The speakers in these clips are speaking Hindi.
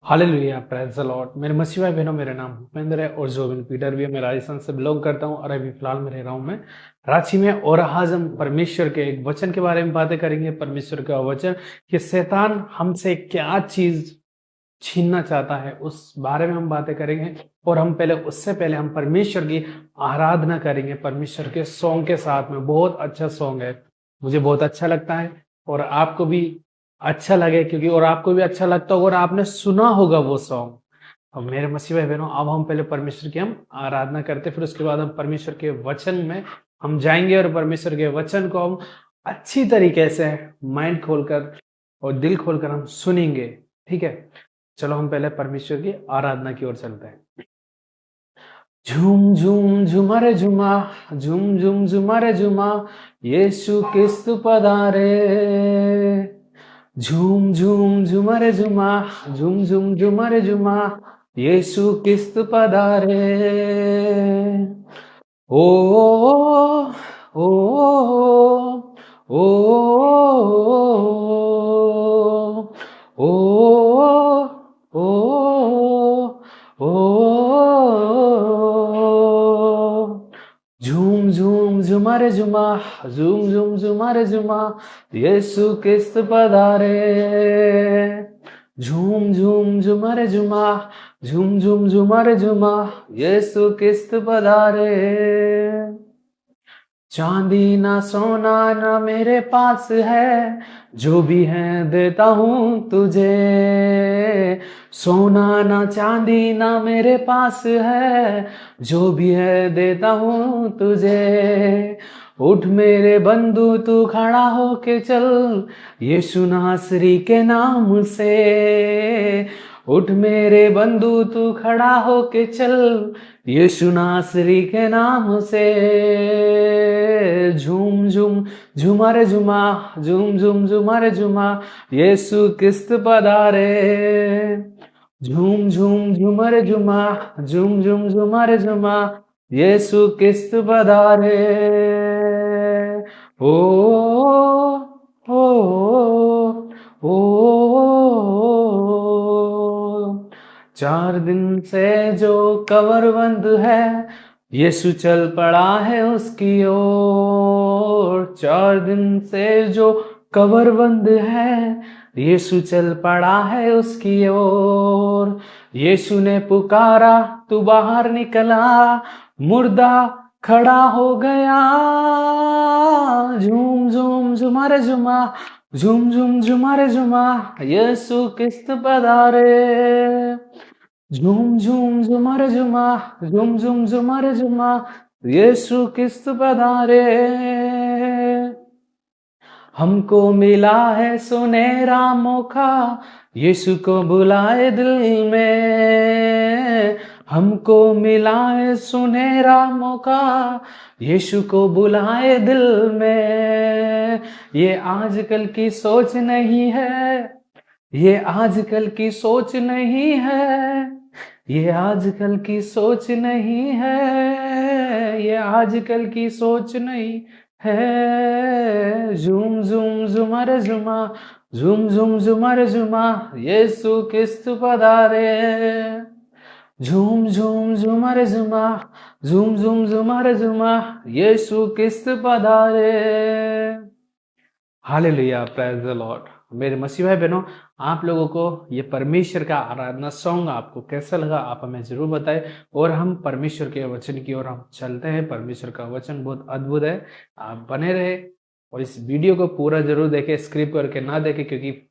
Hallelujah, praise the Lord. मेरे मसीह भाई बहनों, मेरा नाम भूपेंद्र है और जोबिन पीटर भी है। मैं राजस्थान से बिलोंग करता हूँ और अभी फिलहाल मैं रह रहा हूँ मैं रांची में। और आज हम परमेश्वर के एक वचन के बारे में बातें करेंगे। परमेश्वर का वचन कि शैतान हमसे क्या चीज छीनना चाहता है, उस बारे में हम बातें करेंगे। और हम पहले उससे पहले हम परमेश्वर की आराधना करेंगे परमेश्वर के सॉन्ग के साथ में। बहुत अच्छा सॉन्ग है, मुझे बहुत अच्छा लगता है और आपको भी अच्छा लगे, क्योंकि और आपको भी अच्छा लगता होगा और आपने सुना होगा वो सॉन्ग। अब मेरे मसीह भाई बहनों, अब हम पहले परमेश्वर की हम आराधना करते, फिर उसके बाद हम परमेश्वर के वचन में हम जाएंगे और परमेश्वर के वचन को हम अच्छी तरीके से माइंड खोलकर और दिल खोलकर हम सुनेंगे। ठीक है, चलो हम पहले परमेश्वर की आराधना की ओर चलते हैं। झूम झूम झुमरे झुमा, झूम झूम झुमरे झुमा, यीशु क्रिस्तु पधारे। झूम झूम झुमरे झुमा, झूम झूम झुमरे झुमा, यीशु क्रिस्तु पधारे। ओ ओ ओ ओ ओ झूम झूम झुमरे झुमा, झूम झूम झुमरे झुमा, यीशु क्रिस्त पधारे। झूम झूम झुमरे झुमा, झूम झूम झुमरे झुमा, यीशु क्रिस्त पधारे। चांदी ना सोना ना मेरे पास है, जो भी है देता हूँ तुझे। सोना ना चांदी ना मेरे पास है, जो भी है देता हूँ तुझे। उठ मेरे बंधु तू खड़ा होके चल, यीशु नासरी के नाम से। उठ मेरे बंधु तू खड़ा होके चल, यीशु नासरी के नाम से। झूम झूम झुमर झुमा, झूम झूम झुमर झुमा, यीशु क्रिस्त पधारे। झूम झूम झुमर झुमा, झूम झूम झुमर झुमा, यीशु क्रिस्त पधारे। ओ ओ ओ, चार दिन से जो कवर बंद है, यीशु चल पड़ा है उसकी ओर। चार दिन से जो कवर बंद है, यीशु चल पड़ा है उसकी ओर। यीशु ने पुकारा तू बाहर निकला, मुर्दा खड़ा हो गया। झूम झूम झुमर झुमा, झूम झूम झुमर झुमा, यीशु क्रिस्त पधारे। झूम झूम झुमर झुमा, झूम झूम झुमर झुमा, यीशु क्रिस्त पधारे। हमको मिला है सुनहरा मौका, यीशु को बुलाए दिल में। हमको मिला है सुनहरा मौका, यीशु को बुलाए दिल में। ये आजकल की सोच नहीं है, ये आजकल की सोच नहीं है, ये आजकल की सोच नहीं है, ये आजकल की सोच नहीं है। झूम झूम झुमर झुमा, झूम झूम झुमर झुमा, यीशु क्रिस्त पधारे। झूम झूम झुमर झुमा, झूम झूम झुमर झुमा, यीशु क्रिस्त पधारे। Hallelujah, praise the Lord. मेरे मसीह भाई बहनों, आप लोगों को ये परमेश्वर का आराधना सॉन्ग आपको कैसा लगा, आप हमें जरूर बताएं। और हम परमेश्वर के वचन की ओर हम चलते हैं। परमेश्वर का वचन बहुत अद्भुत है, आप बने रहे और इस वीडियो को पूरा जरूर देखें, स्क्रिप करके ना देखें, क्योंकि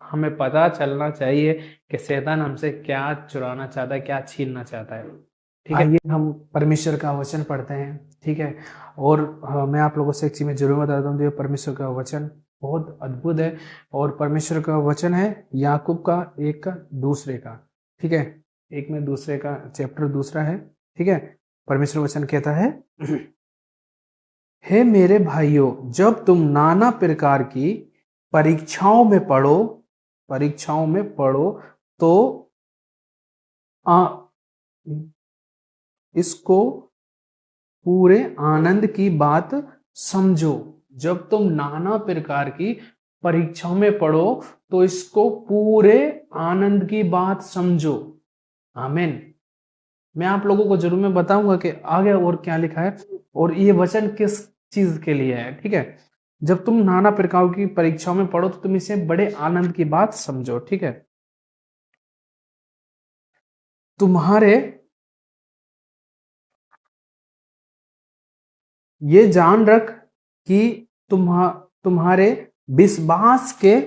हमें पता चलना चाहिए कि शैतान हमसे क्या चुराना चाहता है, क्या छीनना चाहता है। ठीक है, आइए हम परमेश्वर का वचन पढ़ते हैं। ठीक है, और मैं आप लोगों से एक चीज में जरूर बताता हूँ, जो परमेश्वर का वचन बहुत अद्भुत है। और परमेश्वर का वचन है याकूब का 1 का दूसरे का। ठीक है, 1 में दूसरे का चैप्टर दूसरा है। ठीक है, परमेश्वर वचन कहता है, हे मेरे भाइयों, जब तुम नाना प्रकार की परीक्षाओं में पढ़ो, परीक्षाओं में पढ़ो तो आ, इसको पूरे आनंद की बात समझो। जब तुम नाना प्रकार की परीक्षाओं में पढ़ो तो इसको पूरे आनंद की बात समझो। आमीन। मैं आप लोगों को जरूर मैं बताऊंगा कि आगे और क्या लिखा है और ये वचन किस चीज के लिए है। ठीक है, जब तुम नाना प्रकार की परीक्षाओं में पढ़ो तो तुम इसे बड़े आनंद की बात समझो। ठीक है, तुम्हारे ये जान रख कि तुम्हारे विश्वास के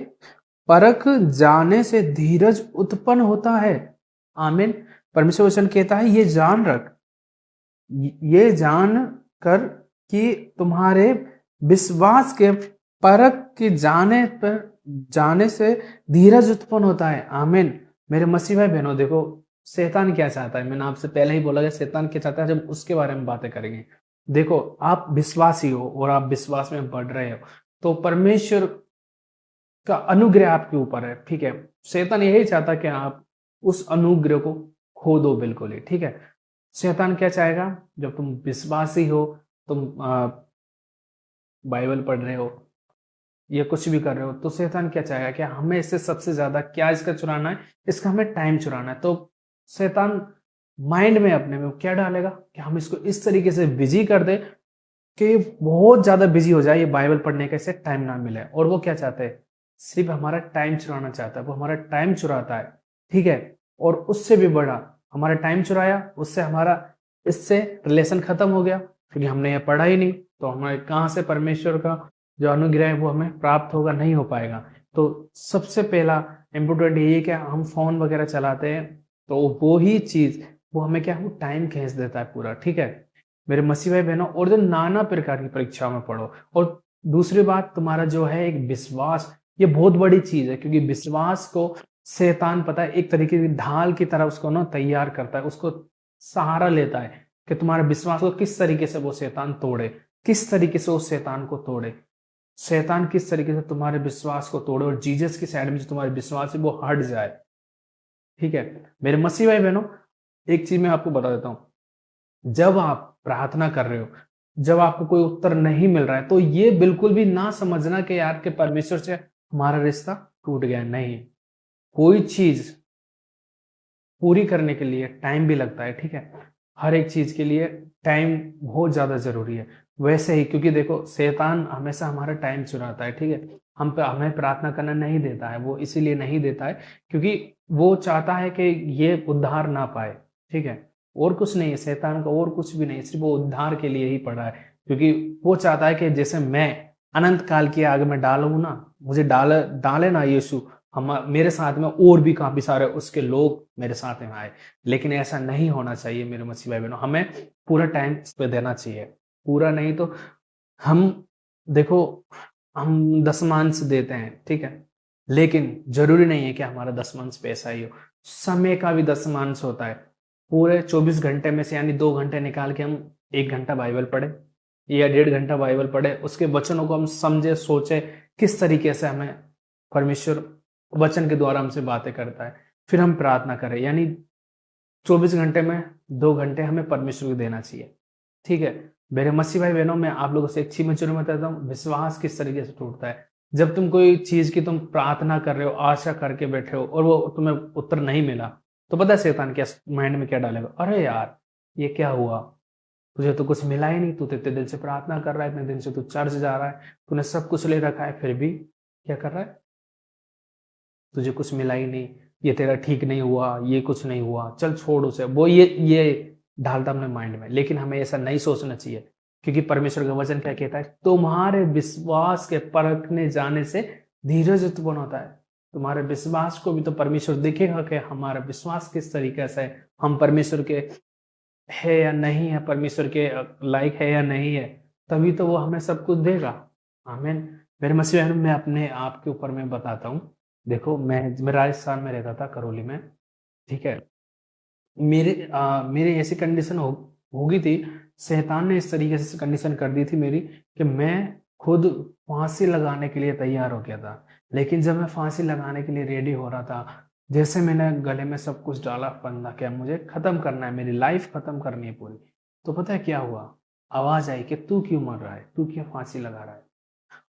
परख जाने से धीरज उत्पन्न होता है। आमीन। परमेश्वर वचन कहता है ये जान रख, ये जान कर कि तुम्हारे विश्वास के परख के जाने से धीरज उत्पन्न होता है। आमीन। मेरे मसीह भाई बहनों, देखो शैतान क्या चाहता है, मैंने आपसे पहले ही बोला कि शैतान क्या चाहता है, जब उसके बारे में बातें करेंगे। देखो, आप विश्वासी हो और आप विश्वास में बढ़ रहे हो तो परमेश्वर का अनुग्रह आपके ऊपर है। ठीक है, शैतान यही चाहता है कि आप उस अनुग्रह को खो दो बिल्कुल ही। ठीक है, शैतान क्या चाहेगा, जब तुम विश्वासी हो, तुम बाइबल पढ़ रहे हो या कुछ भी कर रहे हो, तो शैतान क्या चाहेगा कि हमें इससे सबसे ज्यादा क्या इसका चुराना है, इसका हमें टाइम चुराना है। तो शैतान माइंड में अपने में क्या डालेगा कि हम इसको इस तरीके से बिजी कर दे कि बहुत ज्यादा बिजी हो जाए, ये बाइबल पढ़ने का इसे टाइम ना मिले। और वो क्या चाहता है, सिर्फ हमारा टाइम चुराना चाहता है, वो हमारा टाइम चुराता है। ठीक है, और उससे भी बड़ा, हमारा टाइम चुराया, उससे हमारा इससे रिलेशन खत्म हो गया क्योंकि हमने ये पढ़ा ही नहीं, तो हमारे कहाँ से परमेश्वर का जो अनुग्रह है वो हमें प्राप्त होगा, नहीं हो पाएगा। तो सबसे पहला इम्पोर्टेंट ये है कि हम फोन वगैरह चलाते हैं तो वो ही चीज वो हमें क्या, वो टाइम खींच देता है पूरा। ठीक है मेरे मसीह भाई बहनों, और जो नाना प्रकार की परीक्षाओं में पढ़ो। और दूसरी बात, तुम्हारा जो है एक विश्वास, ये बहुत बड़ी चीज है क्योंकि विश्वास को शैतान पता है एक तरीके की ढाल की तरह उसको ना तैयार करता है, उसको सहारा लेता है कि तुम्हारे विश्वास को किस तरीके से वो शैतान तोड़े, किस तरीके से उस शैतान को तोड़े, शैतान किस तरीके से तुम्हारे विश्वास को तोड़े और जीसस की साइड में जो तुम्हारे विश्वास है वो हट जाए। ठीक है मेरे मसीह भाई बहनों, एक चीज मैं आपको बता देता हूं, जब आप प्रार्थना कर रहे हो, जब आपको कोई उत्तर नहीं मिल रहा है, तो ये बिल्कुल भी ना समझना कि यार के परमेश्वर से हमारा रिश्ता टूट गया। नहीं, कोई चीज पूरी करने के लिए टाइम भी लगता है। ठीक है, हर एक चीज के लिए टाइम बहुत ज्यादा जरूरी है। वैसे ही क्योंकि देखो शैतान हमेशा हमारा टाइम चुराता है। ठीक है, हम पे हमें प्रार्थना करना नहीं देता है, वो इसीलिए नहीं देता है क्योंकि वो चाहता है कि ये उद्धार ना पाए। ठीक है, और कुछ नहीं है शैतान का, और कुछ भी नहीं, सिर्फ वो उद्धार के लिए ही पड़ा है क्योंकि वो चाहता है कि जैसे मैं अनंत काल की आग में डालूं ना, मुझे डाले ना यीशु, हम मेरे साथ में और भी काफी सारे उसके लोग मेरे साथ में आए। लेकिन ऐसा नहीं होना चाहिए मेरे मसीह भाई बहनों, हमें पूरा टाइम इस पे देना चाहिए। पूरा नहीं तो हम देखो, हम दशमांश देते हैं। ठीक है, लेकिन जरूरी नहीं है कि हमारा दशमांश पैसा ही हो, समय का भी दशमांश होता है। पूरे 24 घंटे में से यानी 2 घंटे निकाल के हम 1 घंटा बाइबल पढ़े या 1.5 घंटा बाइबल पढ़े, उसके वचनों को हम समझे, सोचे किस तरीके से हमें परमेश्वर वचन के द्वारा हमसे बातें करता है, फिर हम प्रार्थना करें। यानी 24 घंटे में 2 घंटे हमें परमेश्वर को देना चाहिए। ठीक है मेरे मसीह भाई बहनों, मैं आप लोगों से एक चीज में जरूर बताता हूँ, विश्वास किस तरीके से टूटता है। जब तुम कोई चीज की तुम प्रार्थना कर रहे हो, आशा करके बैठे हो और वो तुम्हें उत्तर नहीं मिला, तो पता है शैतान क्या माइंड में क्या डालेगा, अरे यार ये क्या हुआ, तुझे तो कुछ मिला ही नहीं, तू तो इतने दिन से प्रार्थना कर रहा है, इतने दिन से तू चर्च जा रहा है, तूने सब कुछ ले रखा है, फिर भी क्या कर रहा है, तुझे कुछ मिला ही नहीं, ये तेरा ठीक नहीं हुआ, ये कुछ नहीं हुआ, चल छोड़ उसे, वो ये डालता अपने माइंड में। लेकिन हमें ऐसा नहीं सोचना चाहिए क्योंकि परमेश्वर का वचन क्या कहता है, तुम्हारे विश्वास के परखने जाने से धीरज उत्पन्न होता है। तुम्हारे विश्वास को भी तो परमेश्वर देखेगा कि हमारा विश्वास किस तरीके से है, हम परमेश्वर के है या नहीं है, परमेश्वर के लायक है या नहीं है, तभी तो वो हमें सब कुछ देगा। आमीन। मेरे मसीह बहन, मैं अपने आप के ऊपर मैं बताता हूँ। देखो मैं राजस्थान में रहता था, करौली में। ठीक है, मेरी ऐसी कंडीशन हो गई थी, शैतान ने इस तरीके से कंडीशन कर दी थी मेरी कि मैं खुद फांसी लगाने के लिए तैयार हो गया था। लेकिन जब मैं फांसी लगाने के लिए रेडी हो रहा था, जैसे मैंने गले में सब कुछ डाला फंदा, क्या मुझे खत्म करना है, मेरी लाइफ खत्म करनी है पूरी, तो पता है क्या हुआ, आवाज आई कि तू क्यों मर रहा है, तू क्यों फांसी लगा रहा है।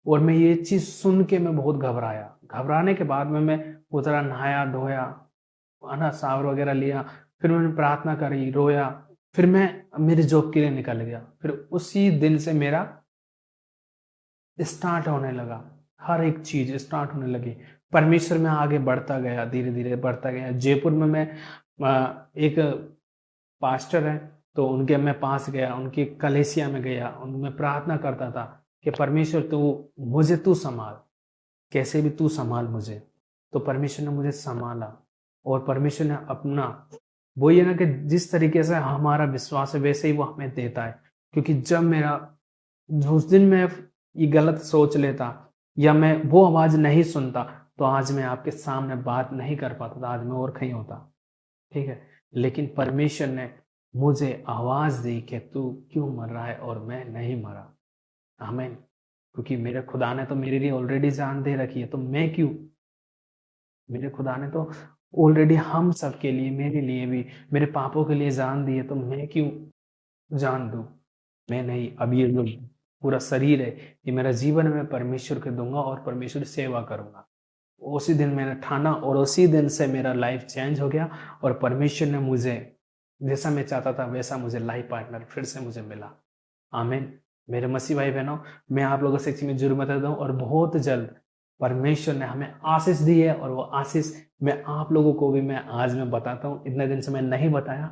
और मैं ये चीज़ सुन के मैं बहुत घबराया। घबराने के बाद में मैं उतरा, नहाया, धोया, है ना, शावर वगैरह लिया, फिर मैंने प्रार्थना करी, रोया, फिर मैं मेरी जॉब के लिए निकल गया। फिर उसी दिन से मेरा स्टार्ट होने लगा, हर एक चीज़ स्टार्ट होने लगी। परमेश्वर में आगे बढ़ता गया, धीरे-धीरे बढ़ता गया। जयपुर में मैं एक पास्टर हैं, तो उनके मैं पास गया, उनकी कलीसिया में गया, उनमें प्रार्थना करता था कि परमेश्वर तू सँभाल, कैसे भी तू सँभाल मुझे। तो परमेश्वर ने मुझे सँभाला और परमेश्वर ने अपना, वही है ना कि जिस तरीके से हमारा विश्वास है वैसे ही वो हमें देता है। क्योंकि जब मेरा, उस दिन मैं ये गलत सोच लेता या मैं वो आवाज़ नहीं सुनता, तो आज मैं आपके सामने बात नहीं कर पाता था, आज मैं और कहीं होता। ठीक है? लेकिन परमेश्वर ने मुझे आवाज़ दी कि तू क्यों मर रहा है, और मैं नहीं मरा। आमीन। क्योंकि मेरे खुदा ने तो मेरे लिए ऑलरेडी जान दे रखी है, तो मैं क्यों? मेरे खुदा ने तो ऑलरेडी हम सब के लिए, मेरे लिए भी, मेरे पापों के लिए जान दी है, तो मैं क्यों जान दूँ? मैं नहीं, अब ये जो पूरा शरीर है, ये मेरा जीवन मैं परमेश्वर को दूँगा और परमेश्वर की सेवा करूँगा। उसी दिन मैंने ठाना और उसी दिन से मेरा लाइफ चेंज हो गया और परमेश्वर ने मुझे, जैसा मैं चाहता था वैसा मुझे लाइफ पार्टनर फिर से मुझे मिला। आमीन। मेरे मसीह भाई बहनों, मैं आप लोगों से एक चीज़ में ज़रूर बता दूँ, और बहुत जल्द परमेश्वर ने हमें आशीष दी है, और वो आशीष मैं आप लोगों को भी मैं आज मैं बताता हूँ। इतने दिन से मैं नहीं बताया।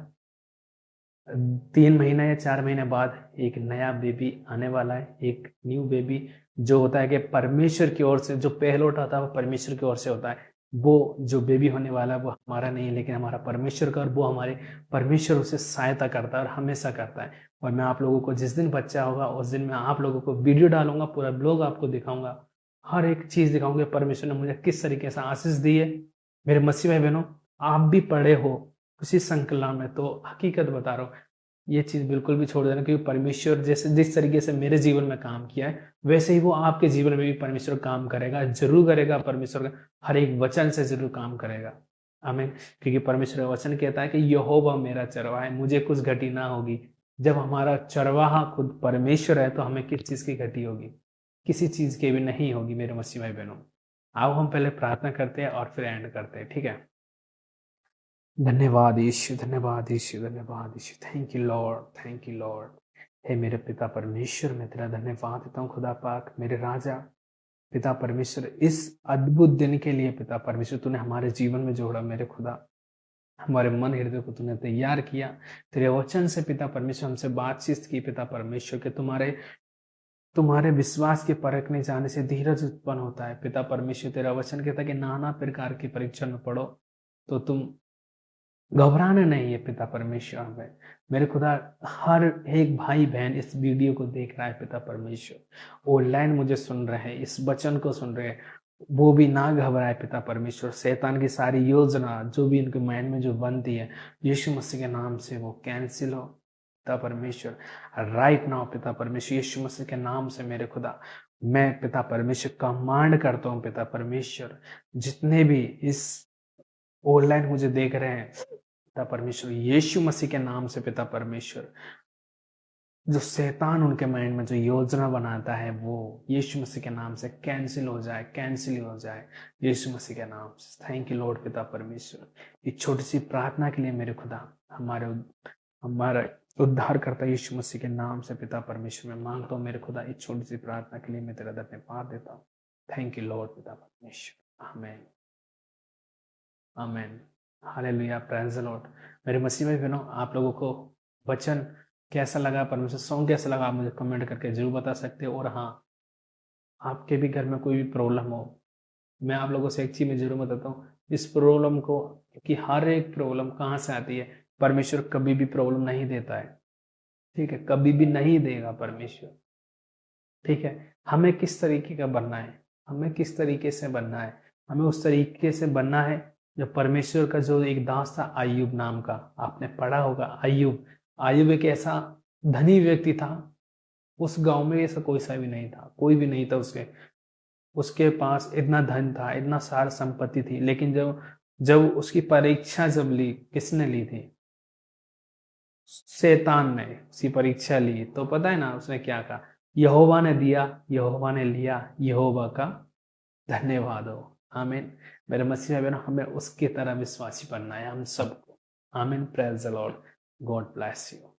3 महीना या 4 महीने बाद एक नया बेबी आने वाला है, एक न्यू बेबी, जो होता है कि परमेश्वर की ओर से, जो पहलौठा होता है वो परमेश्वर की ओर से होता है। वो जो बेबी होने वाला है वो हमारा नहीं है, लेकिन हमारा परमेश्वर का, और वो हमारे परमेश्वर उसे सहायता करता है और हमेशा करता है। और मैं आप लोगों को जिस दिन बच्चा होगा उस दिन मैं आप लोगों को वीडियो डालूंगा, पूरा ब्लॉग आपको दिखाऊंगा, हर एक चीज़ दिखाऊंगा परमेश्वर ने मुझे किस तरीके से आशीष दी है। मेरे मसीह भाई बहनों, आप भी पढ़े हो उसी संकलन में, तो हकीकत बता रहा हूँ, ये चीज़ बिल्कुल भी छोड़ देना, क्योंकि परमेश्वर जैसे जिस तरीके से मेरे जीवन में काम किया है वैसे ही वो आपके जीवन में भी परमेश्वर काम करेगा, जरूर करेगा। परमेश्वर का हर एक वचन से जरूर काम करेगा। आमीन। क्योंकि परमेश्वर का वचन कहता है कि यहोवा मेरा चरवाहा है, मुझे कुछ घटी ना होगी। जब हमारा चरवाहा खुद परमेश्वर है तो हमें किस चीज़ की घटी होगी? किसी चीज़ की भी नहीं होगी। मेरे मसीह भाई बहनों, आओ हम पहले प्रार्थना करते हैं और फिर एंड करते हैं, ठीक है? धन्यवाद यीशु, धन्यवाद यीशु, धन्यवाद Yeshu. Thank you lord, thank you lord. हे मेरे पिता परमेश्वर, मैं तेरा धन्यवाद देता हूँ खुदा पाक, मेरे राजा। पिता परमेश्वर, इस अद्भुत दिन के लिए पिता परमेश्वर तूने हमारे जीवन में जोड़ा मेरे खुदा, हमारे मन हृदय को तूने तैयार किया। तेरे वचन से पिता परमेश्वर हमसे बातचीत की पिता परमेश्वर के, तुम्हारे तुम्हारे विश्वास के परखने जाने से धीरज उत्पन्न होता है। पिता परमेश्वर, तेरा वचन कहता है कि नाना प्रकार की परीक्षा में पढ़ो तो तुम घबराना नहीं है पिता परमेश्वर में। मेरे खुदा, हर एक भाई बहन इस वीडियो को देख रहा है पिता परमेश्वर, ऑनलाइन मुझे सुन रहे हैं, इस वचन को सुन रहे हैं, वो भी ना घबराए पिता परमेश्वर। शैतान की सारी योजना जो भी इनके माइंड में जो बनती है, यीशु मसीह के नाम से वो कैंसिल हो पिता परमेश्वर। राइट नाउ पिता परमेश्वर, यीशु मसीह के नाम से मेरे खुदा, मैं पिता परमेश्वर कमांड करता हूँ पिता परमेश्वर, जितने भी इस ऑनलाइन मुझे देख रहे हैं पिता परमेश्वर, यीशु मसीह के नाम से पिता परमेश्वर, जो शैतान उनके माइंड में जो योजना बनाता है वो यीशु मसीह के नाम से कैंसिल हो जाए, कैंसिल हो जाए यीशु मसीह के नाम से। थैंक यू लॉर्ड पिता परमेश्वर, इस छोटी सी प्रार्थना के लिए मेरे खुदा, हमारे हमारा उद्धार करता यीशु मसीह के नाम से पिता परमेश्वर, मैं मांगता हूँ मेरे खुदा, इस छोटी सी प्रार्थना के लिए मैं तेरा धन्यवाद देता हूँ। थैंक यू लॉर्ड पिता परमेश्वर। आमीन, आमीन, हालेलुया, प्रेज़ द लॉर्ड। मेरे मसीह भाई बहनों, आप लोगों को वचन कैसा लगा, परमेश्वर सॉन्ग कैसा लगा, आप मुझे कमेंट करके जरूर बता सकते हो। और हाँ, आपके भी घर में कोई भी प्रॉब्लम हो, मैं आप लोगों से एक चीज़ में जरूर बताता हूँ, इस प्रॉब्लम को, कि हर एक प्रॉब्लम कहाँ से आती है, परमेश्वर कभी भी प्रॉब्लम नहीं देता है, ठीक है? कभी भी नहीं देगा परमेश्वर, ठीक है? हमें किस तरीके का बनना है, हमें किस तरीके से बनना है, हमें उस तरीके से बनना है जो परमेश्वर का, जो एक दास था अय्यूब नाम का, आपने पढ़ा होगा अय्यूब। अय्यूब एक ऐसा धनी व्यक्ति था, उस गांव में ऐसा कोई सा भी नहीं था, कोई भी नहीं था उसके उसके पास इतना धन था, इतना सारा संपत्ति थी, लेकिन जब जब उसकी परीक्षा जब ली, किसने ली थी? शैतान ने उसकी परीक्षा ली, तो पता है ना उसने क्या कहा? यहोवा ने दिया, यहोवा ने लिया, यहोवा का धन्यवाद हो। आमीन। मेरे मसीह बहनों, हमें उसकी तरह विश्वासी बनना है हम सबको। आमीन। Praise the Lord. God bless you.